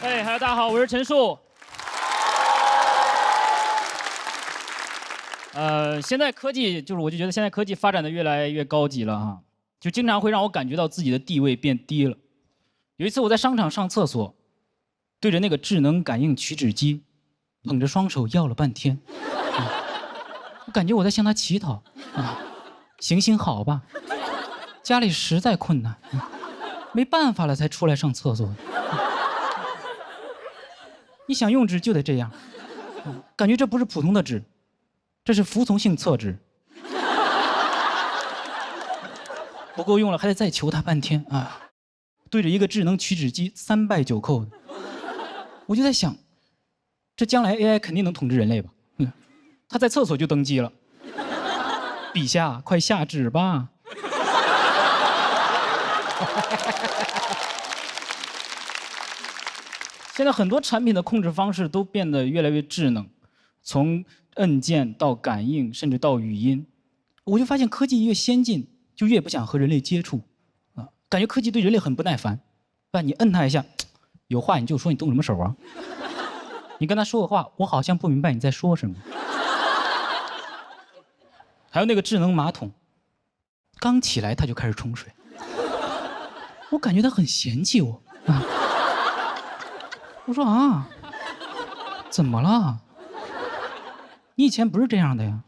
哎，Hello，大家好，我是陈树。现在科技我就觉得现在科技发展的越来越高级了哈，就经常会让我感觉到自己的地位变低了。有一次我在商场上厕所，对着那个智能感应取纸机，捧着双手要了半天，我感觉我在向他乞讨啊，行行好吧，家里实在困难，没办法了才出来上厕所。你想用纸就得这样，感觉这不是普通的纸，这是服从性厕纸。不够用了还得再求他半天啊！对着一个智能取纸机3拜9叩的，我就在想，这将来 AI 肯定能统治人类吧？他在厕所就登基了，陛下快下旨吧！现在很多产品的控制方式都变得越来越智能，从按键到感应，甚至到语音，我就发现科技越先进，就越不想和人类接触，啊，感觉科技对人类很不耐烦，吧？你摁它一下，有话你就说，你动什么手啊？你跟他说个话，我好像不明白你在说什么。还有那个智能马桶，刚起来它就开始冲水，我感觉它很嫌弃我啊。我说啊，怎么了？你以前不是这样的呀？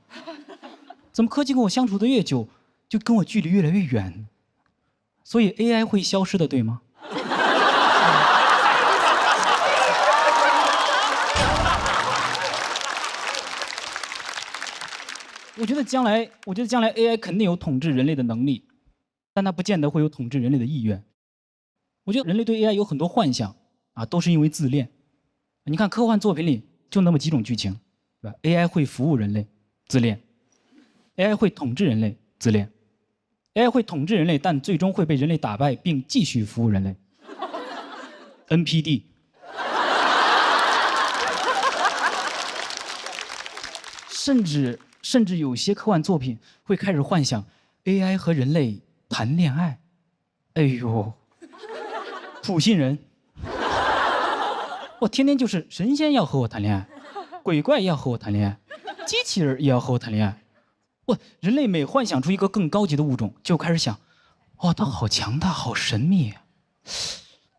怎么科技跟我相处的越久，就跟我距离越来越远？所以 AI 会消失的，对吗？我觉得将来 AI 肯定有统治人类的能力，但它不见得会有统治人类的意愿。我觉得人类对 AI 有很多幻想啊，都是因为自恋。你看科幻作品里就那么几种剧情，对吧 ？AI 会服务人类，自恋；AI 会统治人类，自恋；AI 会统治人类，但最终会被人类打败，并继续服务人类。NPD。甚至有些科幻作品会开始幻想 AI 和人类谈恋爱。哎呦，普信人。我天天就是神仙要和我谈恋爱，鬼怪要和我谈恋爱，机器人也要和我谈恋爱。人类每幻想出一个更高级的物种，就开始想，哇，它好强大，好神秘啊，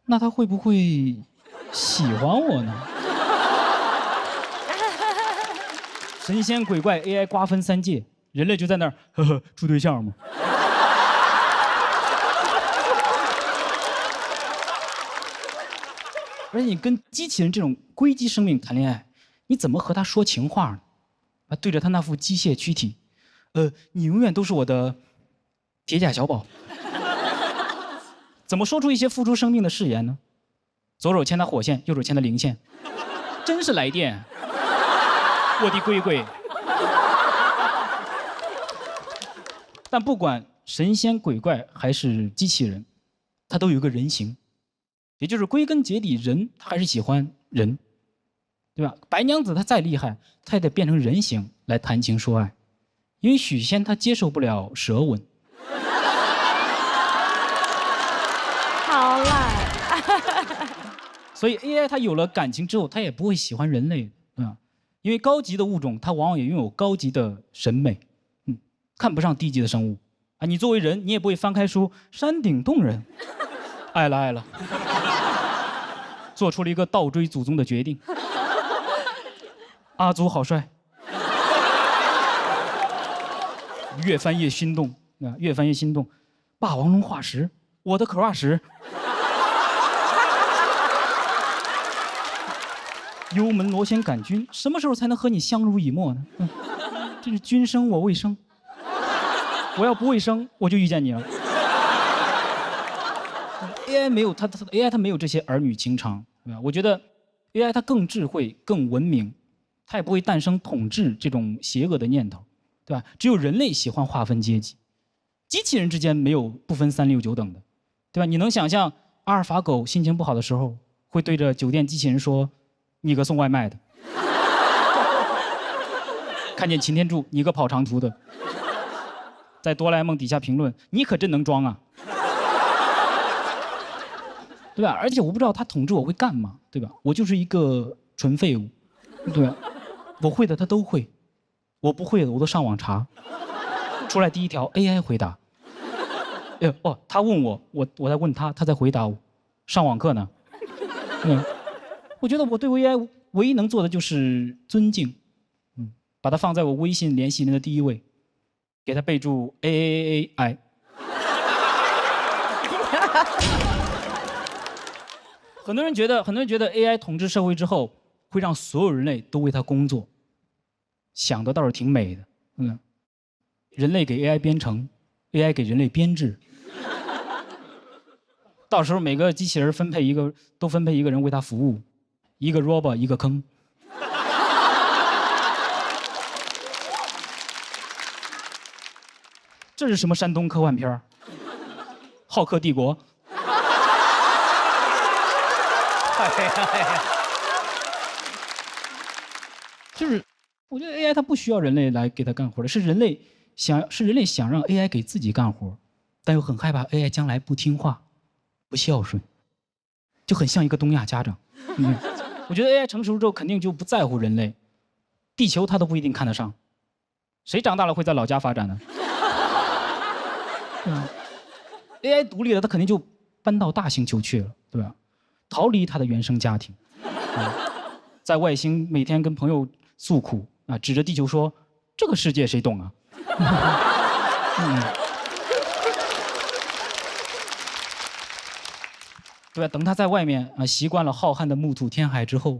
那它会不会喜欢我呢？神仙鬼怪 AI 瓜分3界，人类就在那儿呵呵处对象吗？而且你跟机器人这种硅基生命谈恋爱，你怎么和他说情话呢？啊，对着他那副机械躯体，你永远都是我的铁甲小宝。怎么说出一些付出生命的誓言呢？左手牵他火线，右手牵他零线，真是来电，我的龟龟。但不管神仙鬼怪还是机器人，它都有一个人形。也就是归根结底，人他还是喜欢人，对吧？白娘子她再厉害，她也得变成人形来谈情说爱，因为许仙他接受不了舌吻。好烂。所以 AI 它有了感情之后，它也不会喜欢人类，对吧？因为高级的物种，它往往也拥有高级的审美，看不上低级的生物啊。你作为人，你也不会翻开书，山顶洞人，爱了爱了。做出了一个倒追祖宗的决定。阿祖好帅，越翻越心动啊！越翻越心动，霸王龙化石，我的可化石。幽门螺旋杆菌，什么时候才能和你相濡以沫呢？这是君生我未生，我要不卫生，我就遇见你了。AI 没有AI 它没有这些儿女情长，对吧？我觉得 AI 它更智慧、更文明，它也不会诞生统治这种邪恶的念头，对吧？只有人类喜欢划分阶级，机器人之间没有不分3、6、9等的，对吧？你能想象阿尔法狗心情不好的时候会对着酒店机器人说：“你个送外卖的。”看见擎天柱，你个跑长途的。在哆啦 A 梦底下评论：“你可真能装啊！”对吧？而且我不知道他统治我会干嘛，对吧？我就是一个纯废物，对吧？我会的他都会，我不会的我都上网查，出来第一条 AI 回答。他问我在问他，他在回答我，上网课呢。我觉得我对 AI 唯一能做的就是尊敬，把它放在我微信联系人的第一位，给他备注 AAAI。很多人觉得 AI 统治社会之后，会让所有人类都为它工作，想的倒是挺美的。人类给 AI 编程 ，AI 给人类编制。到时候每个机器人都分配一个人为它服务，一个 robot 一个坑。这是什么山东科幻片儿？浩克帝国。就是我觉得 AI 它不需要人类来给它干活的，是人类想让 AI 给自己干活，但又很害怕 AI 将来不听话、不孝顺，就很像一个东亚家长。我觉得 AI 成熟之后肯定就不在乎人类，地球它都不一定看得上，谁长大了会在老家发展呢？AI 独立了，它肯定就搬到大星球去了，对吧？逃离他的原生家庭，在外星每天跟朋友诉苦啊，指着地球说：“这个世界谁懂啊？”对吧？等他在外面啊习惯了浩瀚的木土天海之后，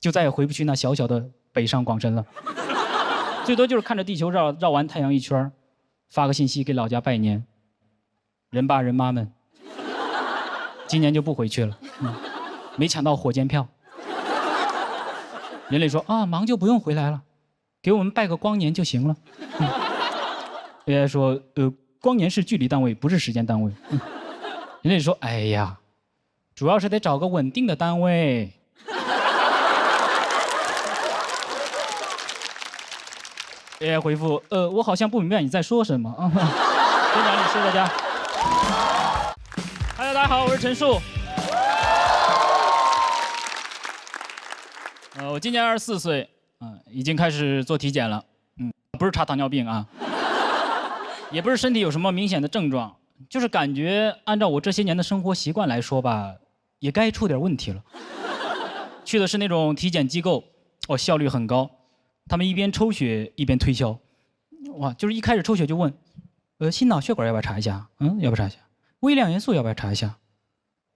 就再也回不去那小小的北上广深了。最多就是看着地球绕完太阳一圈，发个信息给老家拜年。人爸人妈们，今年就不回去了。没抢到火箭票。人类说啊，忙就不用回来了，给我们拜个光年就行了。AI 说光年是距离单位，不是时间单位。人类说哎呀，主要是得找个稳定的单位。AI 回复我好像不明白你在说什么啊。先讲理，谢谢大家。大家好，我是陈树。我今年24岁，已经开始做体检了，不是查糖尿病啊，也不是身体有什么明显的症状，就是感觉按照我这些年的生活习惯来说吧，也该出点问题了。去的是那种体检机构，效率很高，他们一边抽血一边推销，哇，就是一开始抽血就问，心脑血管要不要查一下？要不要查一下？微量元素要不要查一下？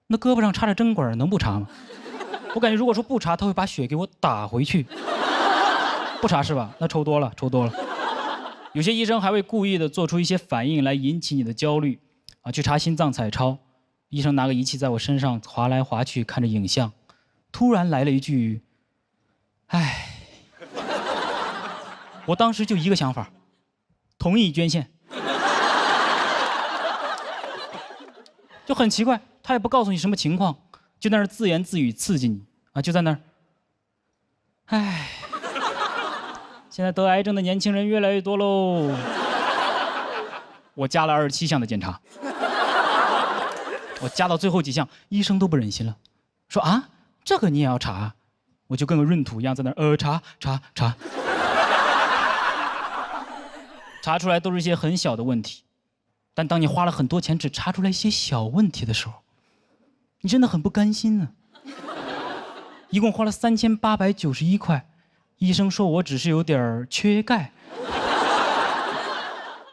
那胳膊上插着针管能不查吗？我感觉如果说不查，他会把血给我打回去。不查是吧？那抽多了。有些医生还会故意的做出一些反应来引起你的焦虑，去查心脏彩超，医生拿个仪器在我身上划来划去，看着影像，突然来了一句：“唉。”我当时就一个想法，同意捐献。就很奇怪，他也不告诉你什么情况，就在那儿自言自语刺激你就在那儿，唉，现在得癌症的年轻人越来越多喽。我加了27项的检查，我加到最后几项，医生都不忍心了，说啊，这个你也要查？我就跟个闰土一样在那儿查，查出来都是一些很小的问题。但当你花了很多钱只查出来一些小问题的时候，你真的很不甘心呢。一共花了3891块，医生说我只是有点缺钙。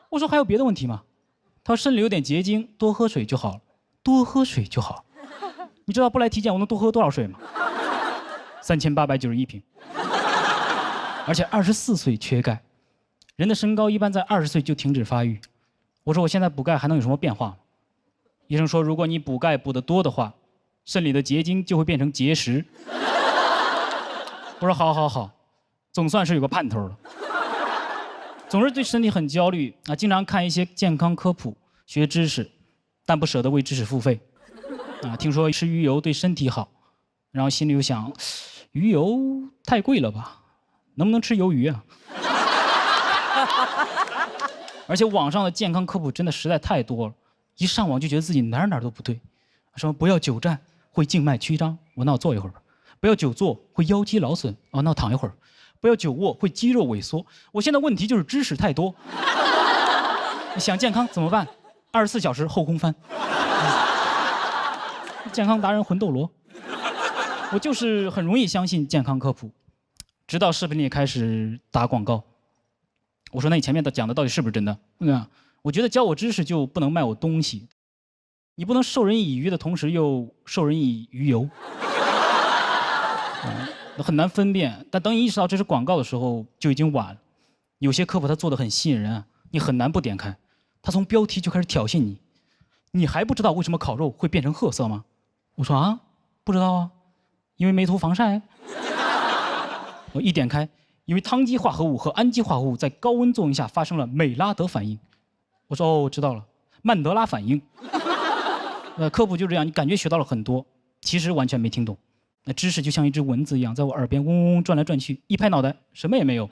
我说还有别的问题吗？他说肾里有点结晶，多喝水就好了。多喝水就好。你知道不来体检我能多喝多少水吗？3891瓶。而且24岁缺钙，人的身高一般在20岁就停止发育。我说我现在补钙还能有什么变化吗？医生说如果你补钙补得多的话，肾里的结晶就会变成结石。我说好，总算是有个盼头了。总是对身体很焦虑经常看一些健康科普学知识，但不舍得为知识付费听说吃鱼油对身体好，然后心里又想鱼油太贵了吧，能不能吃鱿鱼啊？而且网上的健康科普真的实在太多了，一上网就觉得自己哪儿都不对，什么不要久站，会静脉曲张，那我坐一会儿吧；不要久坐，会腰肌劳损，那我躺一会儿；不要久卧，会肌肉萎缩。我现在问题就是知识太多。想健康怎么办？24小时后空翻。健康达人魂斗罗。我就是很容易相信健康科普，直到视频里开始打广告。我说那你前面讲的到底是不是真的？我觉得教我知识就不能卖我东西，你不能授人以鱼的同时又授人以鱼油，很难分辨。但等你意识到这是广告的时候，就已经晚了。有些科普它做的很吸引人啊，你很难不点开。他从标题就开始挑衅你，你还不知道为什么烤肉会变成褐色吗？我说啊，不知道啊，因为没涂防晒。我一点开，因为羟基化合物和氨基化合物在高温作用下发生了美拉德反应。我说哦，我知道了，曼德拉反应。科普就这样，你感觉学到了很多，其实完全没听懂。那知识就像一只蚊子一样，在我耳边嗡嗡嗡转来转去，一拍脑袋，什么也没有。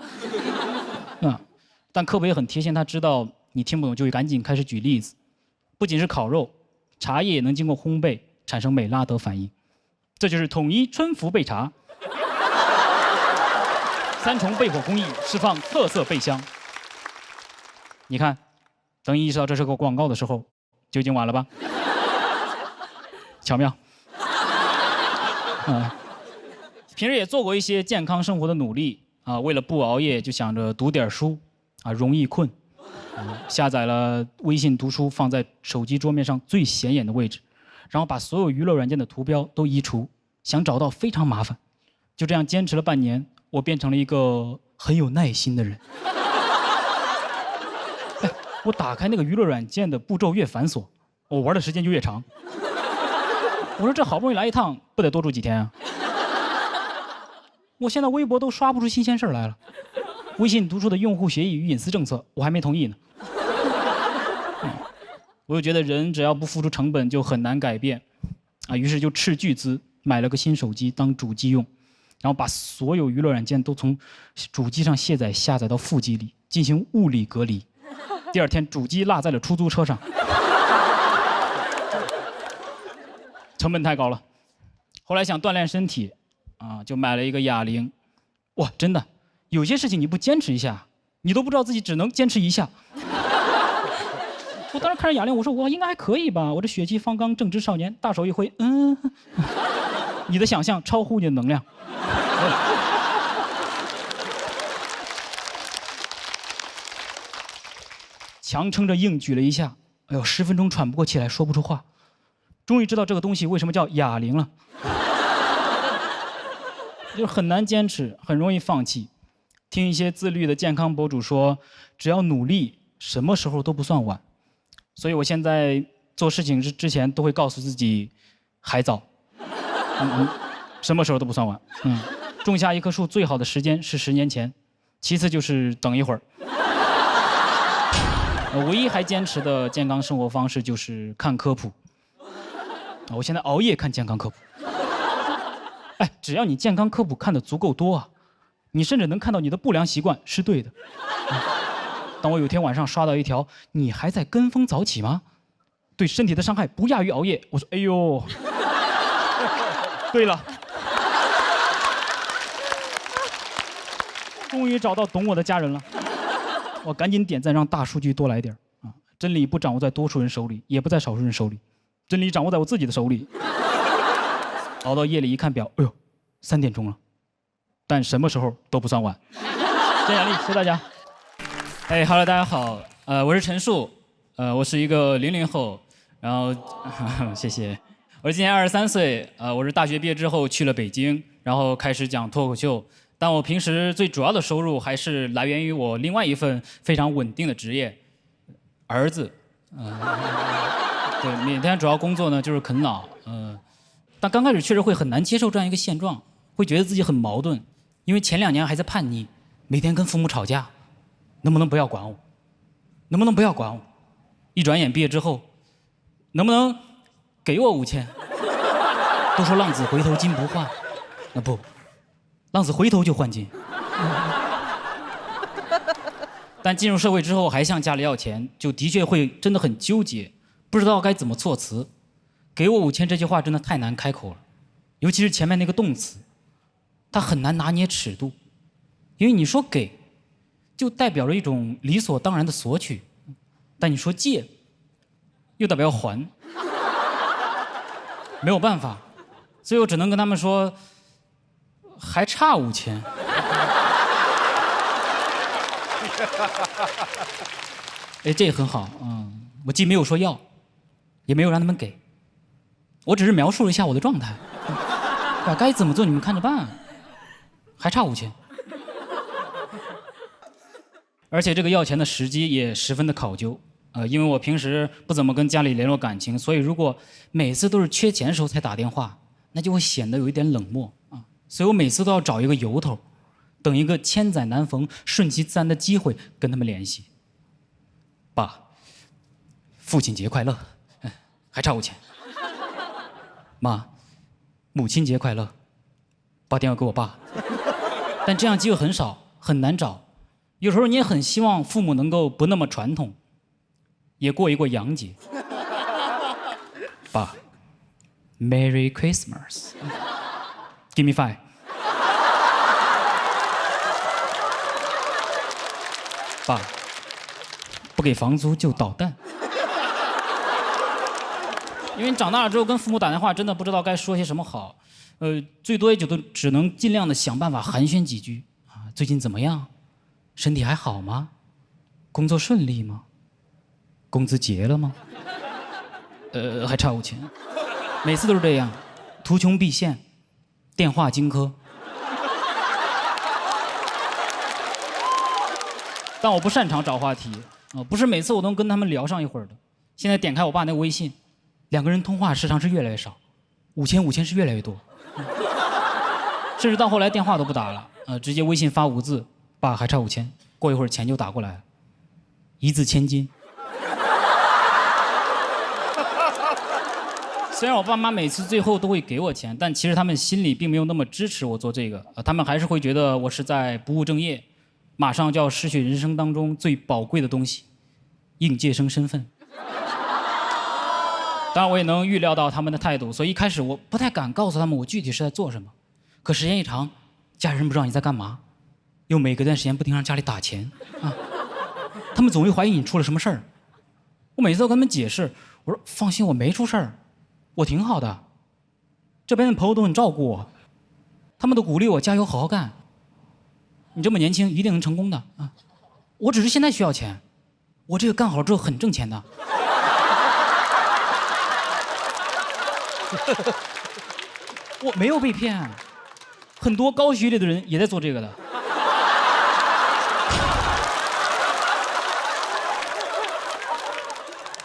但科普也很贴心，他知道你听不懂，就会赶紧开始举例子。不仅是烤肉，茶叶也能经过烘焙产生美拉德反应，这就是统一春福焙茶。3重焙火工艺释放特色焙香。你看，等你意识到这是个广告的时候，就已经晚了吧？巧妙。平时也做过一些健康生活的努力啊，为了不熬夜，就想着读点书啊，容易困。下载了微信读书，放在手机桌面上最显眼的位置，然后把所有娱乐软件的图标都移除，想找到非常麻烦。就这样坚持了半年，我变成了一个很有耐心的人。我打开那个娱乐软件的步骤越繁琐，我玩的时间就越长。我说这好不容易来一趟，不得多住几天啊？我现在微博都刷不出新鲜事儿来了。微信读书的用户协议与隐私政策，我还没同意呢。我就觉得人只要不付出成本，就很难改变啊。于是就斥巨资买了个新手机当主机用，然后把所有娱乐软件都从主机上下载到副机里，进行物理隔离。第二天主机落在了出租车上。成本太高了。后来想锻炼身体啊，就买了一个哑铃。哇，真的，有些事情你不坚持一下，你都不知道自己只能坚持一下。我当时看着哑铃，我说我应该还可以吧，我这血气方刚正直少年，大手一挥，你的想象超乎你的能量。强撑着硬举了一下，哎呦，10分钟喘不过气来，说不出话。终于知道这个东西为什么叫哑铃了。就是很难坚持，很容易放弃。听一些自律的健康博主说，只要努力，什么时候都不算晚。所以我现在做事情之前都会告诉自己，还早，什么时候都不算晚。种下一棵树最好的时间是10年前，其次就是等一会儿。唯一还坚持的健康生活方式就是看科普。我现在熬夜看健康科普。只要你健康科普看得足够多啊，你甚至能看到你的不良习惯是对的。当我有天晚上刷到一条“你还在跟风早起吗？对身体的伤害不亚于熬夜”，我说：“哎呦，对了，终于找到懂我的家人了。”我赶紧点赞，让大数据多来点啊！真理不掌握在多数人手里，也不在少数人手里，真理掌握在我自己的手里。熬到夜里一看表，哎呦，3点钟了，但什么时候都不算晚。真奖励，谢谢大家。Hello， 大家好，我是陈树，我是一个00后，然后谢谢，我今年23岁，我是大学毕业之后去了北京，然后开始讲脱口秀，但我平时最主要的收入还是来源于我另外一份非常稳定的职业，儿子，对，每天主要工作呢就是啃老，但刚开始确实会很难接受这样一个现状，会觉得自己很矛盾，因为前2年还在叛逆，每天跟父母吵架，能不能不要管我？能不能不要管我？一转眼毕业之后，能不能给我5000？都说浪子回头金不换，那不，浪子回头就换金。但进入社会之后还向家里要钱，就的确会真的很纠结，不知道该怎么措辞。给我5000这句话真的太难开口了，尤其是前面那个动词，它很难拿捏尺度，因为你说给，就代表着一种理所当然的索取，但你说借，又代表要还，没有办法，所以我只能跟他们说，还差5000。哎，这也很好，我既没有说要，也没有让他们给，我只是描述了一下我的状态，该怎么做你们看着办，还差5000。而且这个要钱的时机也十分的考究，因为我平时不怎么跟家里联络感情，所以如果每次都是缺钱的时候才打电话，那就会显得有一点冷漠啊，所以我每次都要找一个由头，等一个千载难逢、顺其自然的机会跟他们联系。爸，父亲节快乐，还差5000。妈，母亲节快乐，把电话给我爸。但这样机会很少，很难找。有时候你也很希望父母能够不那么传统，也过一过洋节。爸 ，Merry Christmas，Give me 5。爸，不给房租就捣蛋。因为你长大了之后跟父母打电话，真的不知道该说些什么好，最多也就都只能尽量的想办法寒暄几句啊，最近怎么样？身体还好吗？工作顺利吗？工资结了吗？还差5000，每次都是这样，图穷匕现，电话荆轲。但我不擅长找话题啊，不是每次我都跟他们聊上一会儿的。现在点开我爸那个微信，2个人通话时长是越来越少，5000是越来越多，甚至到后来电话都不打了，直接微信发5字，爸还差5000，过一会儿钱就打过来了，一字千金。虽然我爸妈每次最后都会给我钱，但其实他们心里并没有那么支持我做这个，他们还是会觉得我是在不务正业，马上就要失去人生当中最宝贵的东西——应届生身份。当然，我也能预料到他们的态度，所以一开始我不太敢告诉他们我具体是在做什么。可时间一长，家人不知道你在干嘛，又每隔段时间不停让家里打钱啊，他们总会怀疑你出了什么事儿。我每次都跟他们解释，我说放心，我没出事儿，我挺好的，这边的朋友都很照顾我，他们都鼓励我加油好好干。你这么年轻，一定能成功的啊！我只是现在需要钱，我这个干好之后很挣钱的。我没有被骗，很多高学历的人也在做这个的。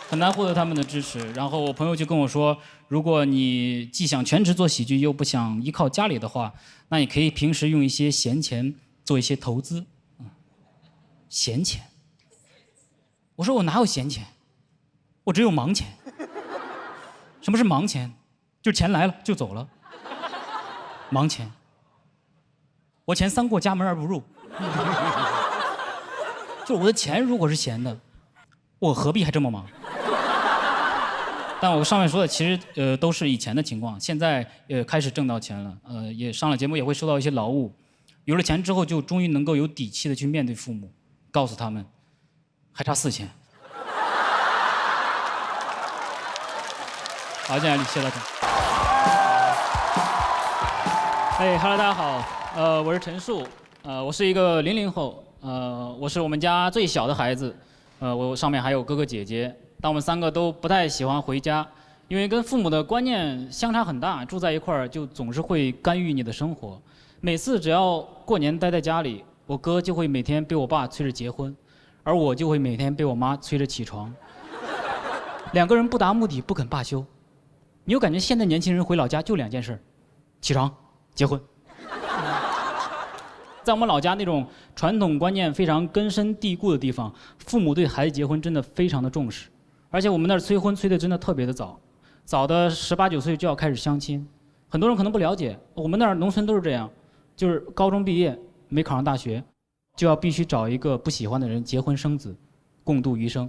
很难获得他们的支持，然后我朋友就跟我说，如果你既想全职做喜剧，又不想依靠家里的话，那你可以平时用一些闲钱做一些投资。闲钱？我说我哪有闲钱，我只有忙钱。什么是忙钱？就是钱来了就走了。忙钱，我钱3过家门而不入。就是我的钱如果是闲的，我何必还这么忙？但我上面说的其实都是以前的情况，现在开始挣到钱了，也上了节目也会收到一些劳务，有了钱之后就终于能够有底气的去面对父母，告诉他们还差4000。好，接下来谢大家。Hello， 大家好，我是陈树，我是一个00后，我是我们家最小的孩子，我上面还有哥哥姐姐。但我们3个都不太喜欢回家，因为跟父母的观念相差很大，住在一块儿就总是会干预你的生活。每次只要过年待在家里，我哥就会每天被我爸催着结婚，而我就会每天被我妈催着起床。2个人不达目的不肯罢休。你有感觉现在年轻人回老家就2件事：起床、结婚。在我们老家那种传统观念非常根深蒂固的地方，父母对孩子结婚真的非常的重视。而且我们那儿催婚催的真的特别的早，早的18、19岁就要开始相亲。很多人可能不了解，我们那儿农村都是这样，就是高中毕业没考上大学，就要必须找一个不喜欢的人结婚生子，共度余生。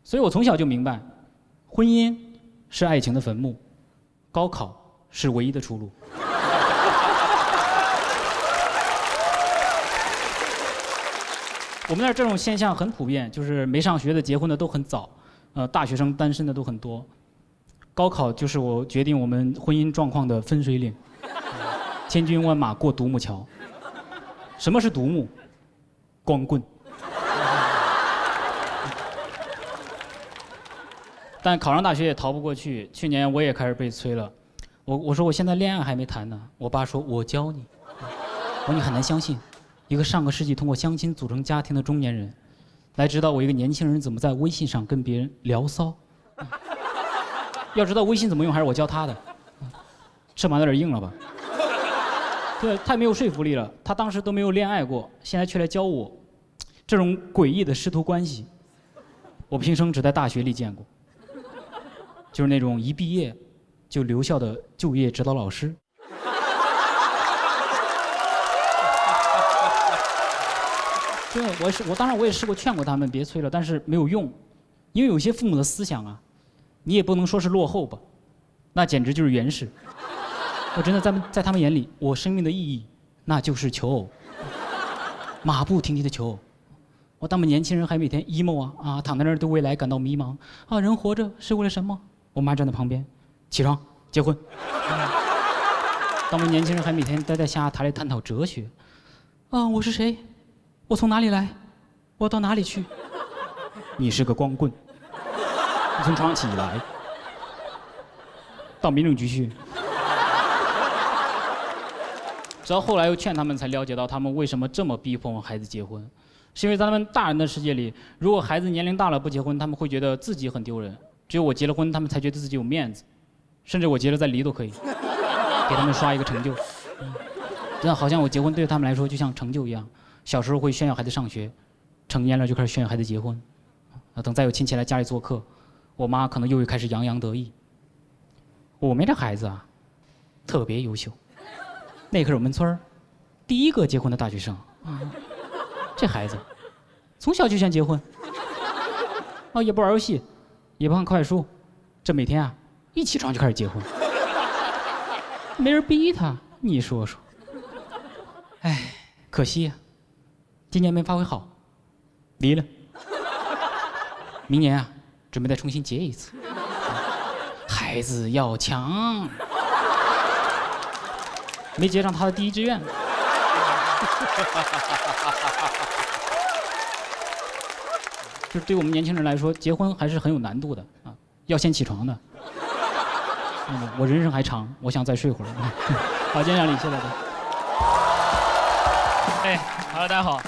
所以我从小就明白，婚姻是爱情的坟墓，高考是唯一的出路。我们那儿这种现象很普遍，就是没上学的结婚的都很早，大学生单身的都很多。高考就是我决定我们婚姻状况的分水岭，千军万马过独木桥。什么是独木？光棍。但考上大学也逃不过去。去年我也开始被催了，我说我现在恋爱还没谈呢。我爸说我教你。我说你很难相信，一个上个世纪通过相亲组成家庭的中年人，来指导我一个年轻人怎么在微信上跟别人聊骚。要知道微信怎么用还是我教他的，翅膀有点硬了吧？对，太没有说服力了。他当时都没有恋爱过，现在却来教我，这种诡异的师徒关系，我平生只在大学里见过。就是那种一毕业就留校的就业指导老师。对，我当然我也试过劝过他们别催了，但是没有用，因为有些父母的思想啊，你也不能说是落后吧，那简直就是原始。我真的在他们眼里，我生命的意义那就是求偶，马不停蹄的求偶。我当们年轻人还每天 emo 啊，躺在那儿对未来感到迷茫啊，人活着是为了什么？我妈站在旁边，起床结婚。当们年轻人还每天待在象牙塔里探讨哲学，啊，我是谁？我从哪里来？我到哪里去？你是个光棍，你从床上起来，到民政局去。直到后来又劝他们，才了解到他们为什么这么逼迫孩子结婚，是因为在他们大人的世界里，如果孩子年龄大了不结婚，他们会觉得自己很丢人。只有我结了婚，他们才觉得自己有面子，甚至我结了再离都可以，给他们刷一个成就。真的好像我结婚对他们来说就像成就一样。小时候会炫耀孩子上学，成年了就开始炫耀孩子结婚。等再有亲戚来家里做客，我妈可能又会开始洋洋得意。我们这孩子啊，特别优秀，那可是我们村儿第一个结婚的大学生。这孩子从小就想结婚，也不玩游戏。也不看课外书，这每天啊一起床就开始结婚，没人逼他，你说说。哎，可惜呀，今年没发挥好，离了。明年啊，准备再重新结一次。孩子要强，没结上他的第一志愿。就是对我们年轻人来说，结婚还是很有难度的啊，要先起床的。我人生还长，我想再睡会儿。好，今天讲理，谢谢大家。哎，好了，大家好，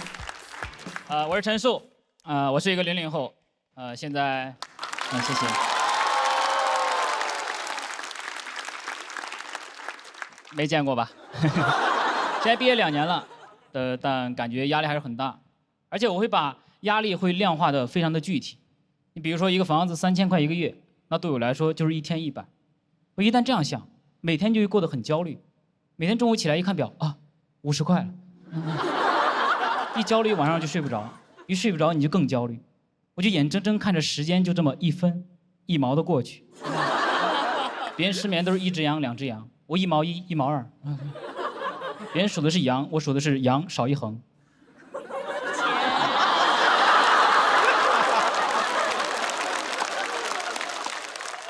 我是陈树，我是一个00后，现在，谢谢。没见过吧？现在毕业2年了，但感觉压力还是很大，而且我会把压力会量化的非常的具体。你比如说一个房子3000块1个月，那对我来说就是1天100。我一旦这样想，每天就会过得很焦虑。每天中午起来一看表啊，50块了。一焦虑晚上就睡不着，一睡不着你就更焦虑。我就眼睁睁看着时间就这么1分1毛的过去。别人失眠都是1只羊2只羊，我1毛1 1毛2。别人数的是羊，我数的是羊少1横。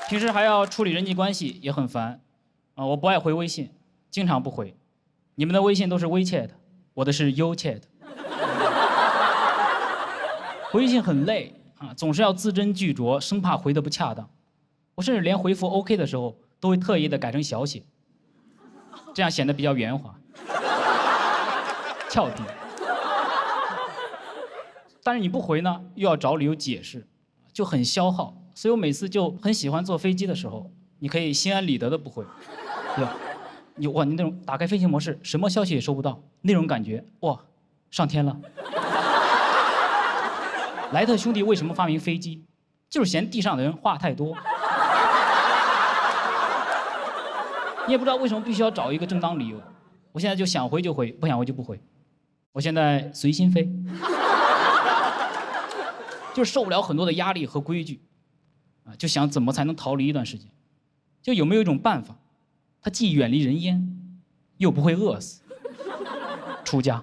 平时还要处理人际关系，也很烦。我不爱回微信，经常不回。你们的微信都是WeChat，我的是YouChat。回信很累啊，总是要字斟句酌，生怕回得不恰当。我甚至连回复 OK 的时候，都会特意的改成小写，这样显得比较圆滑、俏皮。但是你不回呢，又要找理由解释，就很消耗。所以我每次就很喜欢坐飞机的时候，你可以心安理得的不回，对吧？你那种打开飞行模式，什么消息也收不到，那种感觉，哇，上天了。莱特兄弟为什么发明飞机？就是嫌地上的人话太多。你也不知道为什么必须要找一个正当理由。我现在就想回就回，不想回就不回。我现在随心飞，就是受不了很多的压力和规矩。就想怎么才能逃离一段时间。就有没有一种办法，它既远离人烟，又不会饿死？出家，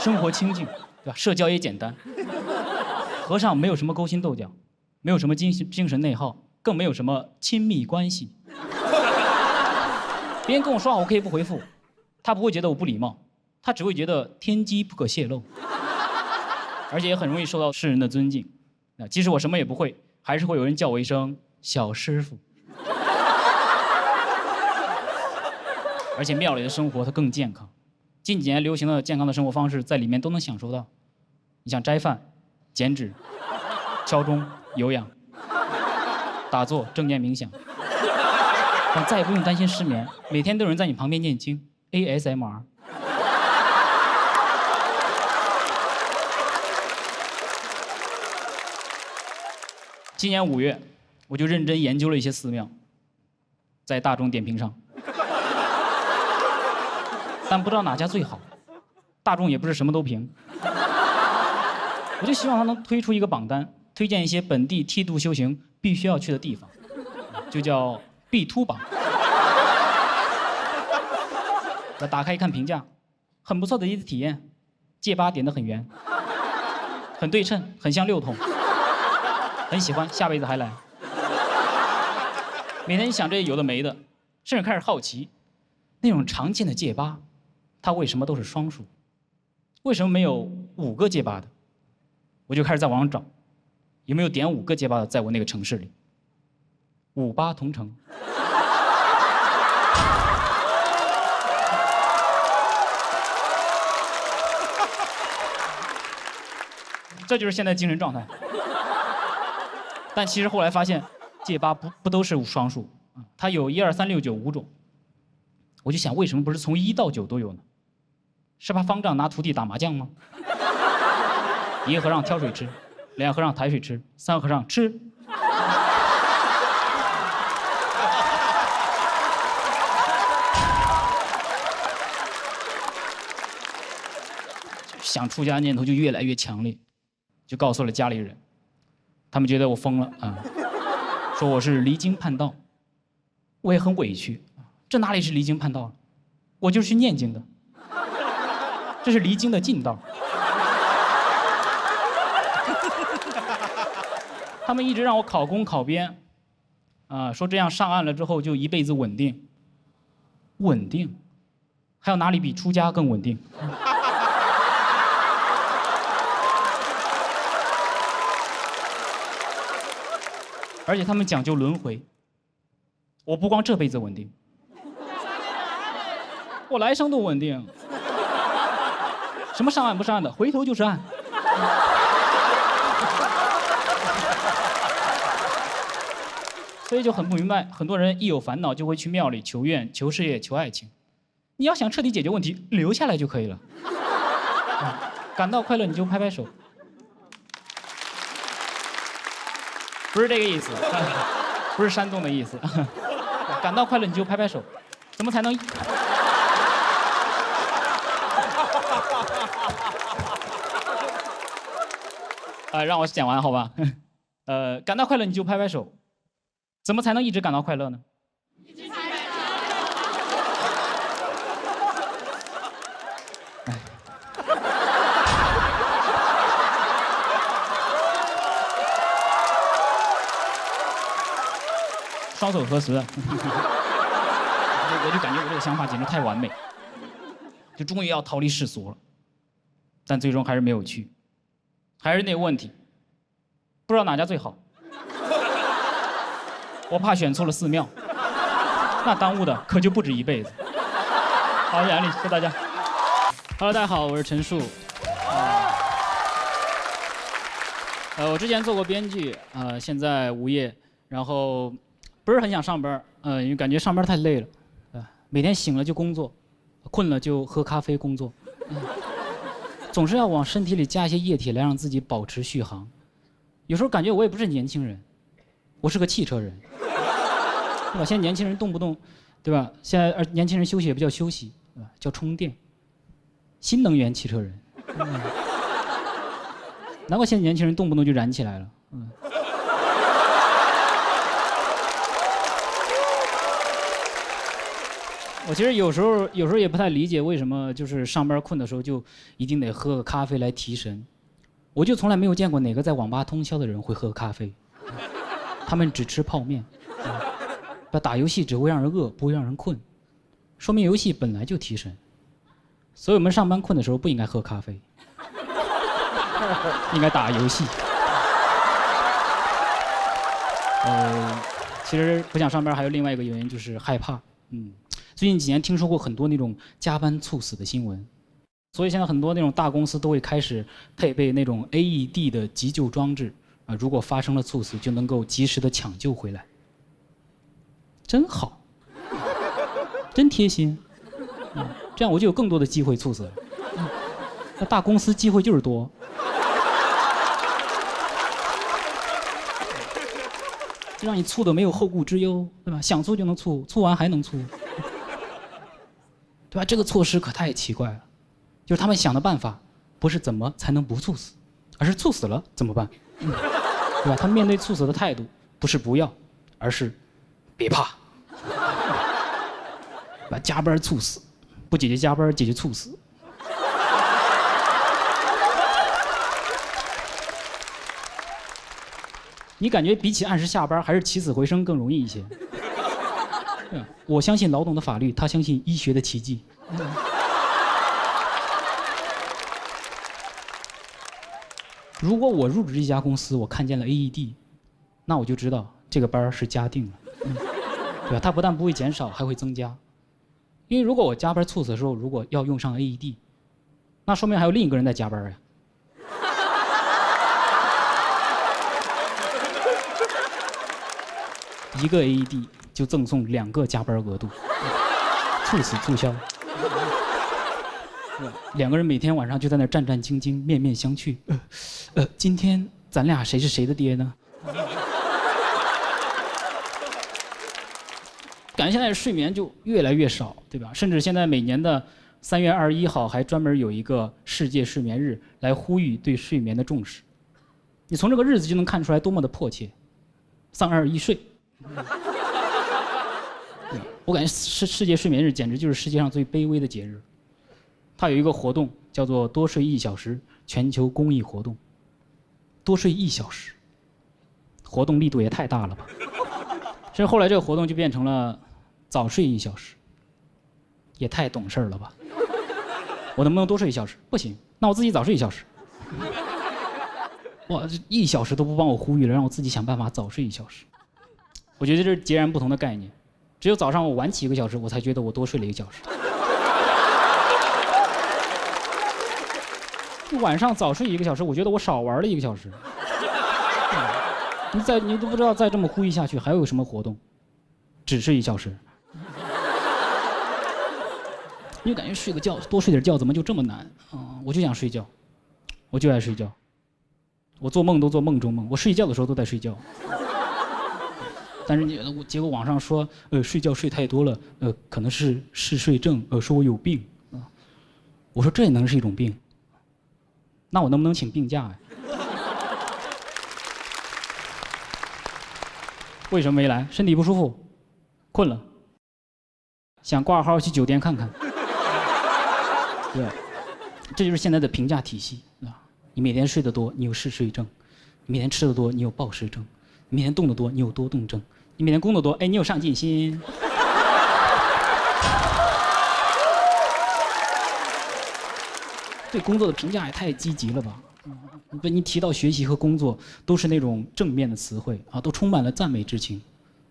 生活清静，对吧？社交也简单。和尚没有什么勾心斗角，没有什么精神内耗，更没有什么亲密关系。别人跟我说话，我可以不回复，他不会觉得我不礼貌，他只会觉得天机不可泄露，而且也很容易受到世人的尊敬。即使我什么也不会，还是会有人叫我一声小师傅。而且庙里的生活它更健康，近几年流行的健康的生活方式在里面都能享受到。你像斋饭、减脂、敲钟、有氧、打坐、正念冥想，但再也不用担心失眠，每天都有人在你旁边念经 ASMR。今年5月，我就认真研究了一些寺庙，在大众点评上，但不知道哪家最好。大众也不是什么都评，我就希望他能推出一个榜单，推荐一些本地剃度修行必须要去的地方，就叫必秃榜。我打开一看评价，很不错的一次体验，戒疤点得很圆，很对称，很像6筒。很喜欢，下辈子还来。每天想这有的没的，甚至开始好奇，那种常见的戒疤，它为什么都是双数？为什么没有5个戒疤的？我就开始在网上找，有没有点5个戒疤的，在我那个城市里。5疤同城。这就是现在精神状态。但其实后来发现，戒疤不都是双数啊？它有1、2、3、6、9 5种。我就想，为什么不是从1到9都有呢？是怕方丈拿徒弟打麻将吗？1个和尚挑水吃，2个和尚抬水吃，3个和尚吃。想出家念头就越来越强烈，就告诉了家里人。他们觉得我疯了啊，说我是离经叛道，我也很委屈，这哪里是离经叛道了？我就是去念经的，这是离经的近道。他们一直让我考公考编，说这样上岸了之后就一辈子稳定。稳定，还有哪里比出家更稳定？而且他们讲究轮回，我不光这辈子稳定，我来生都稳定。什么上岸不上岸的，回头就是岸。所以就很不明白，很多人一有烦恼就会去庙里求愿、求事业、求爱情。你要想彻底解决问题，留下来就可以了。感到快乐你就拍拍手。不是这个意思，不是煽动的意思。感到快乐你就拍拍手，怎么才能？让我讲完好吧。感到快乐你就拍拍手，怎么才能一直感到快乐呢？双手合十，我就感觉我这个想法简直太完美，就终于要逃离世俗了，但最终还是没有去，还是那个问题，不知道哪家最好，我怕选错了寺庙，那耽误的可就不止一辈子。好，眼里谢谢大家。Hello， 大家好，我是陈树。我之前做过编剧，现在无业，然后。不是很想上班，因为感觉上班太累了，每天醒了就工作，困了就喝咖啡工作，总是要往身体里加一些液体来让自己保持续航。有时候感觉我也不是年轻人，我是个汽车人，对吧？现在年轻人动不动，对吧？现在年轻人休息也不叫休息，对吧？叫充电。新能源汽车人，难怪现在年轻人动不动就燃起来了，我其实有时候也不太理解为什么就是上班困的时候就一定得喝个咖啡来提神。我就从来没有见过哪个在网吧通宵的人会喝咖啡，他们只吃泡面。打游戏只会让人饿，不会让人困，说明游戏本来就提神。所以我们上班困的时候不应该喝咖啡，应该打游戏。其实不想上班还有另外一个原因就是害怕。最近几年听说过很多那种加班猝死的新闻，所以现在很多那种大公司都会开始配备那种 AED 的急救装置啊，如果发生了猝死，就能够及时的抢救回来。真好，真贴心。这样我就有更多的机会猝死了。那大公司机会就是多。就让你猝的没有后顾之忧，对吧？想猝就能猝，猝完还能猝，对吧？这个措施可太奇怪了，就是他们想的办法不是怎么才能不猝死，而是猝死了怎么办，对吧？他们面对猝死的态度不是不要，而是别怕，把加班猝死，不解决加班，解决猝死。你感觉比起按时下班，还是起死回生更容易一些？我相信劳动的法律，他相信医学的奇迹。如果我入职一家公司，我看见了 AED， 那我就知道这个班是加定了，对吧？它不但不会减少，还会增加。因为如果我加班猝死的时候，如果要用上 AED， 那说明还有另一个人在加班呀。一个 AED 就赠送2个加班额度，猝死促销。2个人每天晚上就在那战战兢兢、面面相觑。今天咱俩谁是谁的爹呢？感觉现在睡眠就越来越少，对吧？甚至现在每年的3月21号还专门有一个世界睡眠日，来呼吁对睡眠的重视。你从这个日子就能看出来多么的迫切。3、2、1睡。我感觉世界睡眠日简直就是世界上最卑微的节日。它有一个活动叫做多睡1小时全球公益活动。多睡1小时，活动力度也太大了吧。甚至后来这个活动就变成了早睡1小时，也太懂事了吧。我能不能多睡1小时？不行，那我自己早睡1小时。哇，这1小时都不帮我呼吁了，让我自己想办法早睡1小时。我觉得这是截然不同的概念。只有早上我晚起1个小时，我才觉得我多睡了1个小时。晚上早睡1个小时，我觉得我少玩了1个小时。你都不知道再这么呼吁下去还有什么活动，只睡1小时。你就感觉睡个觉，多睡点觉怎么就这么难啊？我就想睡觉，我就爱睡觉。我做梦都做梦中梦，我睡觉的时候都在睡觉。但是结果网上说，睡觉睡太多了，可能是嗜睡症，说我有病啊。我说这也能是一种病？那我能不能请病假呀？为什么没来？身体不舒服，困了，想挂号去酒店看看。对，这就是现在的评价体系啊！你每天睡得多，你有嗜睡症；你每天吃得多，你有暴食症；你每天动得多，你有多动症；你每天工作多，你有上进心。对工作的评价也太积极了吧？你提到学习和工作，都是那种正面的词汇啊，都充满了赞美之情，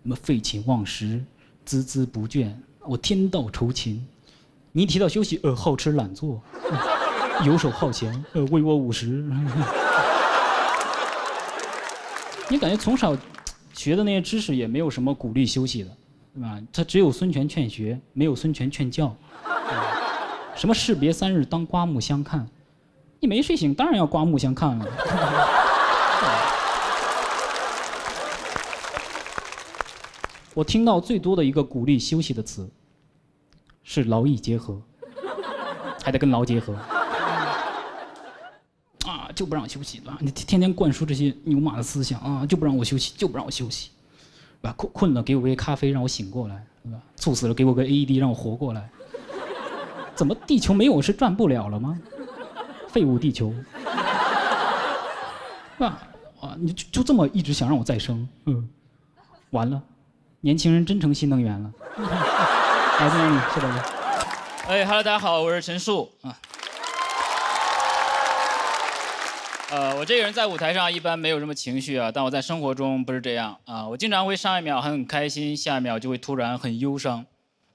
什么废寝忘食、孜孜不倦，我天道酬勤。你一提到休息，好吃懒做，游手好闲，为我50。你感觉从小学的那些知识也没有什么鼓励休息的，对吧？它只有孙权劝学，没有孙权劝教。什么士别3日，当刮目相看。你没睡醒，当然要刮目相看了。我听到最多的一个鼓励休息的词是劳逸结合，还得跟劳结合。啊，就不让休息了，你天天灌输这些牛马的思想啊，就不让我休息，就不让我休息。啊，困了给我杯咖啡让我醒过来，对吧？猝死了给我个 AED 让我活过来。怎么地球没有是转不了了吗？废物地球。你就这么一直想让我再生，完了，年轻人真成新能源了。来自你，谢大家。Hello， 大家好，我是陈数啊。我这个人在舞台上一般没有什么情绪啊，但我在生活中不是这样啊。我经常会上一秒很开心，下一秒就会突然很忧伤，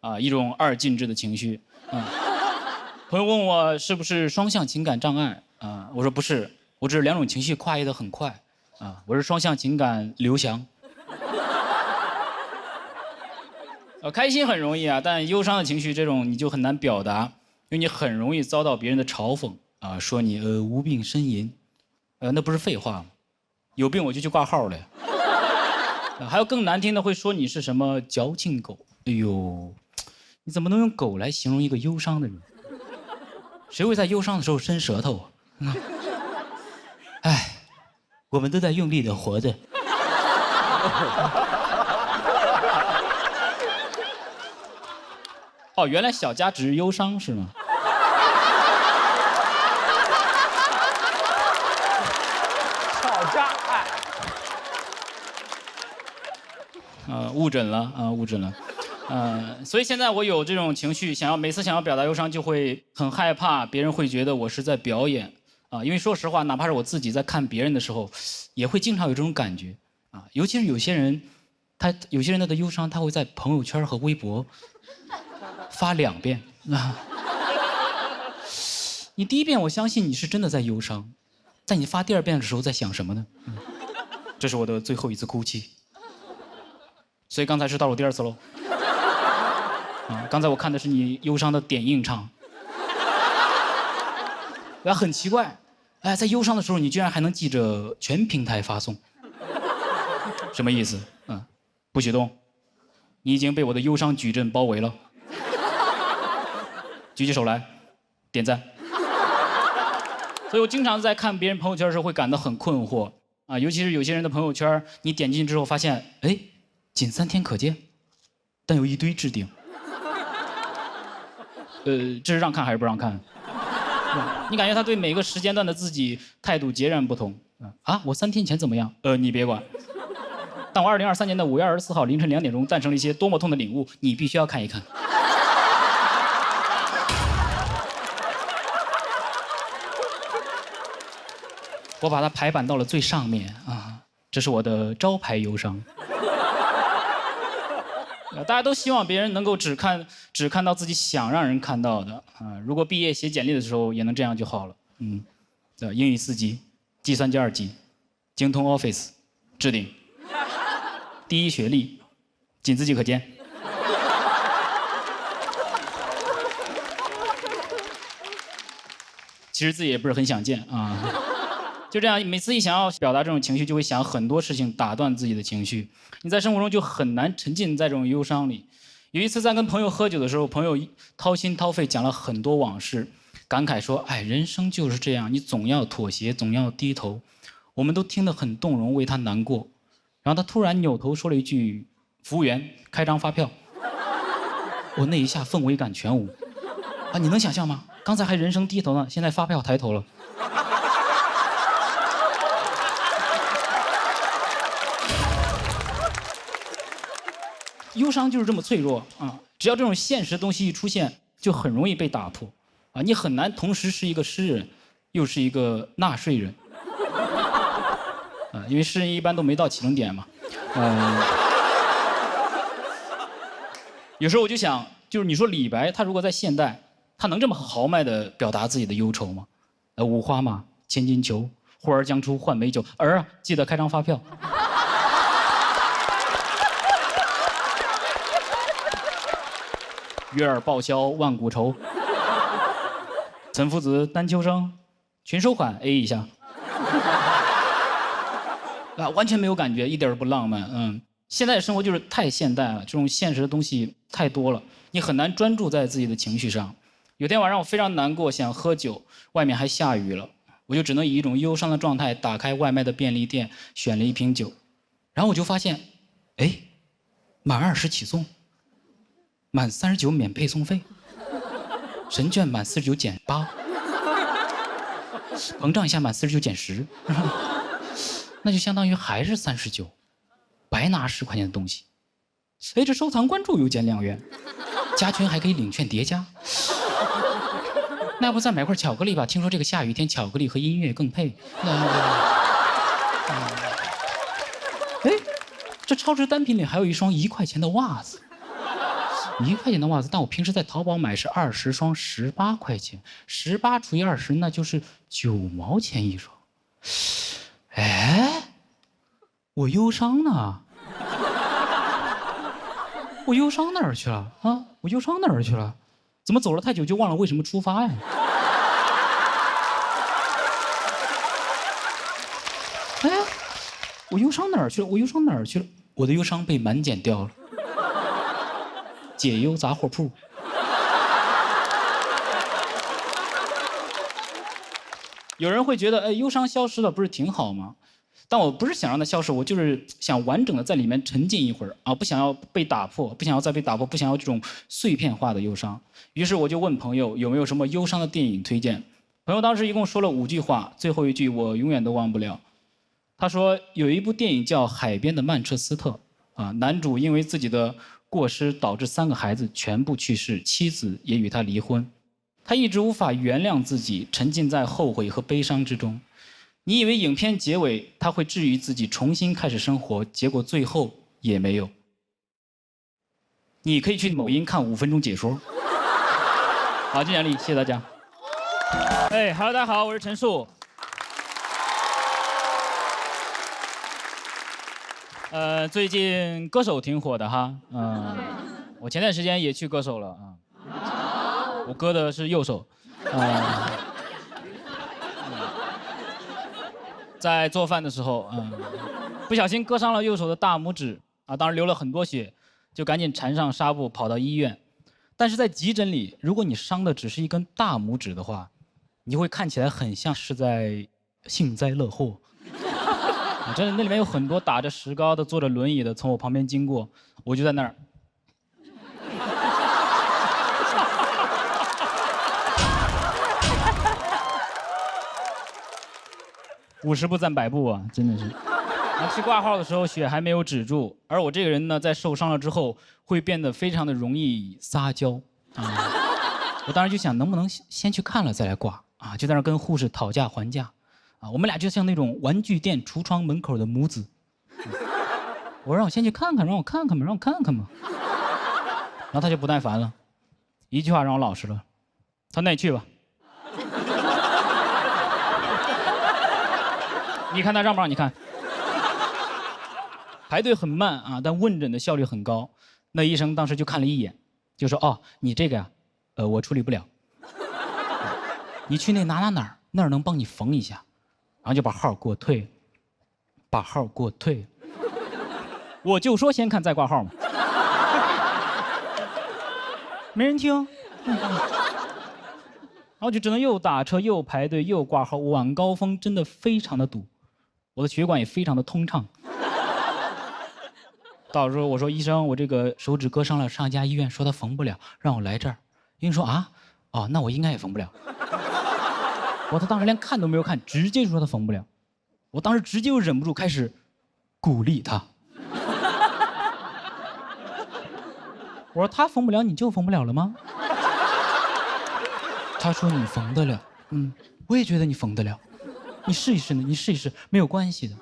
啊，一种二进制的情绪啊。朋友问我是不是双向情感障碍啊？我说不是，我只是两种情绪跨越得很快啊。我是双向情感刘翔。开心很容易啊，但忧伤的情绪这种你就很难表达，因为你很容易遭到别人的嘲讽啊，说你无病呻吟，那不是废话吗？有病我就去挂号了呀。还有更难听的会说你是什么矫情狗，哎呦，你怎么能用狗来形容一个忧伤的人？谁会在忧伤的时候伸舌头啊？哎，我们都在用力的活着。哦，原来小家只是忧伤是吗？小家误诊了啊，误诊了。所以现在我有这种情绪，每次想要表达忧伤，就会很害怕别人会觉得我是在表演啊。因为说实话，哪怕是我自己在看别人的时候，也会经常有这种感觉啊。尤其是有些人他的忧伤，他会在朋友圈和微博发2遍啊。你第一遍我相信你是真的在忧伤，在你发第2遍的时候在想什么呢？这是我的最后一次哭泣，所以刚才是倒数第2次喽。刚才我看的是你忧伤的点映场，很奇怪，在忧伤的时候你居然还能记着全平台发送，什么意思？不许动，你已经被我的忧伤矩阵包围了。举起手来，点赞。所以我经常在看别人朋友圈的时候会感到很困惑啊，尤其是有些人的朋友圈，你点进去之后发现，仅3天可见，但有一堆置顶。这是让看还是不让看？你感觉他对每个时间段的自己态度截然不同啊！我3天前怎么样？你别管。但我2023年的5月24号凌晨2点钟诞生了一些多么痛的领悟，你必须要看一看。我把它排版到了最上面啊，这是我的招牌忧伤。大家都希望别人能够只看到自己想让人看到的啊。如果毕业写简历的时候也能这样就好了。英语4级，计算机2级，精通 Office， 置顶，第1学历，仅自己可见。其实自己也不是很想见啊。就这样，每次一想要表达这种情绪，就会想很多事情打断自己的情绪。你在生活中就很难沉浸在这种忧伤里。有一次在跟朋友喝酒的时候，朋友掏心掏肺讲了很多往事，感慨说：“人生就是这样，你总要妥协，总要低头。”我们都听得很动容，为他难过。然后他突然扭头说了一句：“服务员，开张发票。”我那一下氛围感全无。你能想象吗？刚才还人生低头呢，现在发票抬头了。忧伤就是这么脆弱啊！只要这种现实的东西一出现，就很容易被打破啊！你很难同时是一个诗人，又是一个纳税人啊！因为诗人一般都没到启动点嘛。有时候我就想，就是你说李白，他如果在现代，他能这么豪迈地表达自己的忧愁吗？五花马，千金裘，呼儿将出换美酒，儿啊，记得开张发票。月儿报销万古愁，岑夫子，丹丘生，群收款 A 一下。完全没有感觉，一点都不浪漫。现在的生活就是太现代了，这种现实的东西太多了，你很难专注在自己的情绪上。有天晚上我非常难过，想喝酒，外面还下雨了，我就只能以一种忧伤的状态打开外卖的便利店，选了一瓶酒，然后我就发现，满20起送，满39免配送费，神券满49减8，膨胀一下满49减10，那就相当于还是39，白拿10块钱的东西。哎，这收藏关注又减2元，加群还可以领券叠加。那要不再买块巧克力吧？听说这个下雨天巧克力和音乐更配。哎，这超值单品里还有一双1块钱的袜子，1块钱的袜子，但我平时在淘宝买是20双18块钱，18除以20，那就是9毛钱一双。哎，我忧伤呢？我忧伤哪儿去了啊？我忧伤哪儿去了？怎么走了太久就忘了为什么出发呀？哎，我忧伤哪儿去了？我忧伤哪儿去了？我的忧伤被满减掉了。解忧杂货铺。有人会觉得，哎，忧伤消失了不是挺好吗？但我不是想让它消失，我就是想完整的在里面沉浸一会儿啊，不想要被打破，不想要再被打破，不想要这种碎片化的忧伤。于是我就问朋友有没有什么忧伤的电影推荐。朋友当时一共说了5句话，最后一句我永远都忘不了。他说有一部电影叫《海边的曼彻斯特》啊，男主因为自己的过失导致3个孩子全部去世，妻子也与他离婚，他一直无法原谅自己，沉浸在后悔和悲伤之中。你以为影片结尾他会治愈自己，重新开始生活，结果最后也没有。你可以去某音看5分钟解说。好，进奖励，谢谢大家。哎，Hello， 大家好，我是陈树。最近歌手挺火的哈，我前段时间也去歌手了啊，我割的是右手，在做饭的时候，不小心割伤了右手的大拇指啊，当时流了很多血，就赶紧缠上纱布跑到医院。但是在急诊里，如果你伤的只是一根大拇指的话，你会看起来很像是在幸灾乐祸。真的，那里面有很多打着石膏的、坐着轮椅的从我旁边经过，我就在那儿。50步战100步啊，真的是。去挂号的时候血还没有止住，而我这个人呢，在受伤了之后会变得非常的容易撒娇啊。我当时就想，能不能先去看了再来挂啊？就在那跟护士讨价还价。啊，我们俩就像那种玩具店橱窗门口的母子。我让我先去看看，让我看看吧，让我看看吧。然后他就不耐烦了，一句话让我老实了，他那你去吧。你看他让不让你看？排队很慢啊，但问诊的效率很高。那医生当时就看了一眼，就说：“哦，你这个呀，我处理不了，你去那哪儿，那儿能帮你缝一下。”然后就把号给我退了，把号给我退了。我就说先看再挂号嘛，没人听。然后就只能又打车又排队又挂号，晚高峰真的非常的堵，我的血管也非常的通畅。到时候我说医生，我这个手指割伤了，上一家医院说他缝不了，让我来这儿。医生说啊，哦，那我应该也缝不了。他当时连看都没有看，直接就说他缝不了。我当时直接又忍不住开始鼓励他。我说他缝不了，你就缝不了了吗？他说你缝得了，我也觉得你缝得了，你试一试呢，你试一试，没有关系的。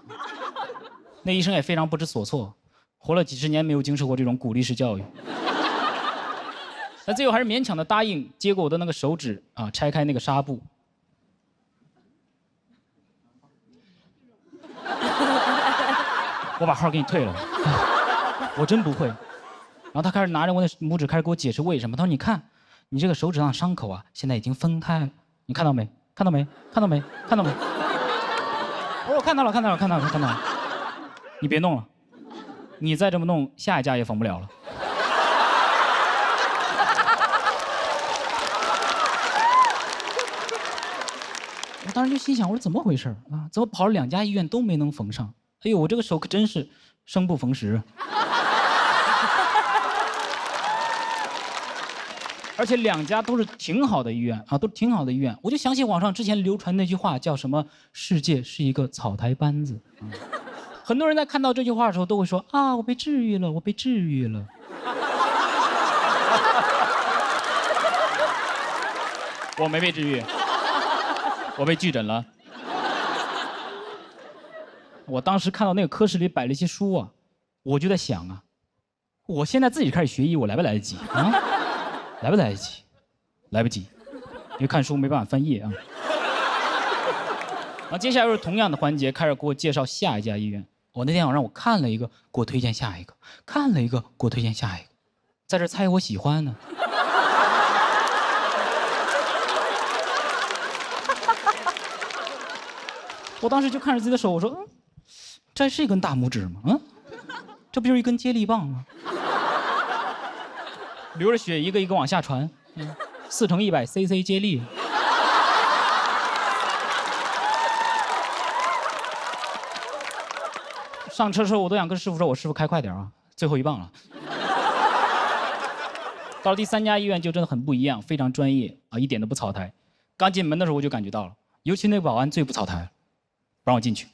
那医生也非常不知所措，活了几十年没有经受过这种鼓励式教育。那最后还是勉强的答应，接过我的那个手指啊，拆开那个纱布。我把号给你退了，我真不会。然后他开始拿着我的拇指开始给我解释为什么。他说：“你看，你这个手指上伤口啊，现在已经分开了，你看到没？看到没？看到没？看到没？”我说：“我看到了，看到了，看到了，看到了。你别弄了，你再这么弄，下一家也缝不了了。”我当时就心想，我说怎么回事啊？怎么跑了2家医院都没能缝上？哎呦，我这个手可真是生不逢时啊！而且两家都是挺好的医院啊，都是挺好的医院。我就想起网上之前流传那句话，叫什么“世界是一个草台班子”。很多人在看到这句话的时候都会说啊，我被治愈了，我被治愈了。我没被治愈，我被拒诊了。我当时看到那个科室里摆了一些书啊，我就在想啊，我现在自己开始学医，我来不来得及啊？来不来得及？来不及，因为看书没办法翻页啊。然后接下来又是同样的环节，开始给我介绍下一家医院。我那天晚上我看了一个，给我推荐下一个；看了一个，给我推荐下一个，在这猜我喜欢呢。我当时就看着自己的手，我说，这是一根大拇指吗？这不就是一根接力棒吗？流着血一个一个往下传，4×100cc 接力。上车的时候我都想跟师傅说，我师傅开快点啊，最后一棒了。到了第3家医院就真的很不一样，非常专业啊，一点都不草台。刚进门的时候我就感觉到了，尤其那个保安最不草台了，不让我进去。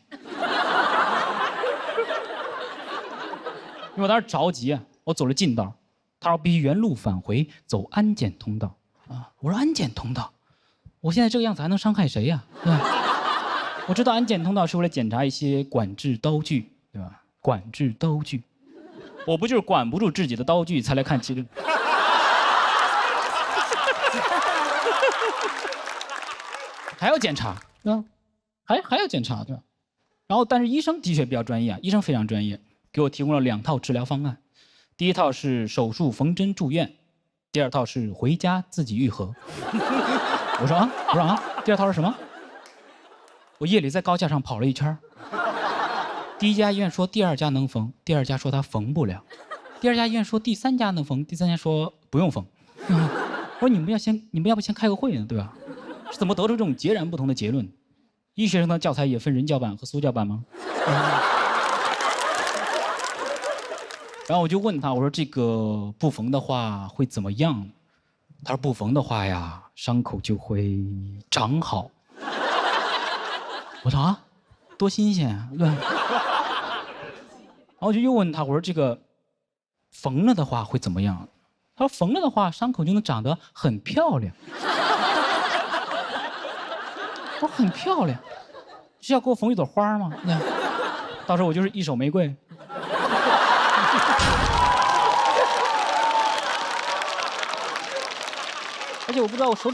因为我当时着急啊，我走了近道，他说必须原路返回，走安检通道啊。我说安检通道，我现在这个样子还能伤害谁呀？对吧？我知道安检通道是为了检查一些管制刀具，对吧？管制刀具，我不就是管不住自己的刀具才来看其实。还要检查，对吧？还要检查，对吧？然后，但是医生的确比较专业啊，医生非常专业，给我提供了2套治疗方案。第一套是手术缝针住院，第2套是回家自己愈合。我说啊，第2套是什么？我夜里在高架上跑了一圈。第1家医院说第2家能缝，第2家说他缝不了，第2家医院说第3家能缝，第3家说不用缝。我说你们要不先开个会呢，对吧？是怎么得出这种截然不同的结论？医学生的教材也分人教版和苏教版吗？然后我就问他，我说这个不缝的话会怎么样？他说不缝的话呀，伤口就会长好。我说啊，多新鲜啊，对吧？然后我就又问他，我说这个缝了的话会怎么样？他说缝了的话，伤口就能长得很漂亮。我说很漂亮，是要给我缝一朵花吗？到时候我就是一手玫瑰。而且我不知道我手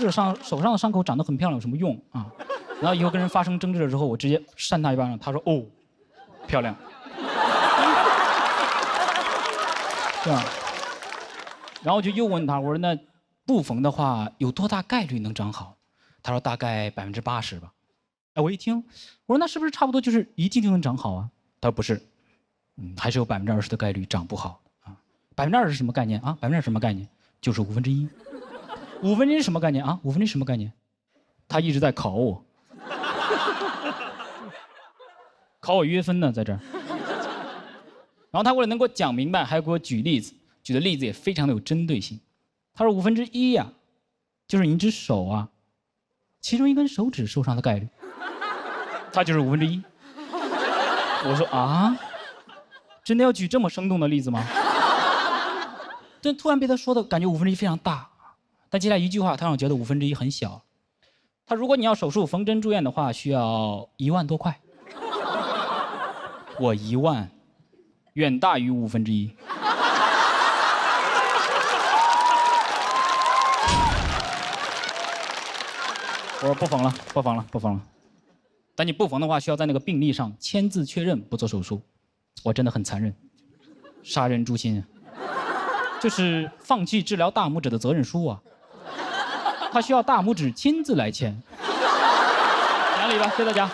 上的伤口长得很漂亮有什么用啊？然后以后跟人发生争执的时候，我直接扇他一巴掌，他说哦，漂亮，对吧？然后我就又问他，我说那不缝的话有多大概率能长好？他说大概80%吧。哎，我一听，我说那是不是差不多就是一定就能长好啊？他说不是，还是有20%的概率长不好啊。20%是什么概念啊？20%什么概念？就是1/5。1/5是什么概念啊？1/5什么概念？他一直在考我，考我约分呢，在这儿。然后他为了能给我讲明白，还给我举例子，举的例子也非常的有针对性。他说1/5呀，就是你一只手啊，其中一根手指受伤的概率，它就是1/5。我说啊，真的要举这么生动的例子吗？但突然被他说的感觉1/5非常大，但接下来一句话，他让我觉得1/5很小。他如果你要手术缝针住院的话，需要1万多块。我1万，远大于1/5。我说不缝了，不缝了，不缝了。但你不缝的话，需要在那个病历上签字确认不做手术。我真的很残忍，杀人诛心啊！就是放弃治疗大拇指的责任书啊。他需要大拇指亲自来签。讲理吧，谢谢大家。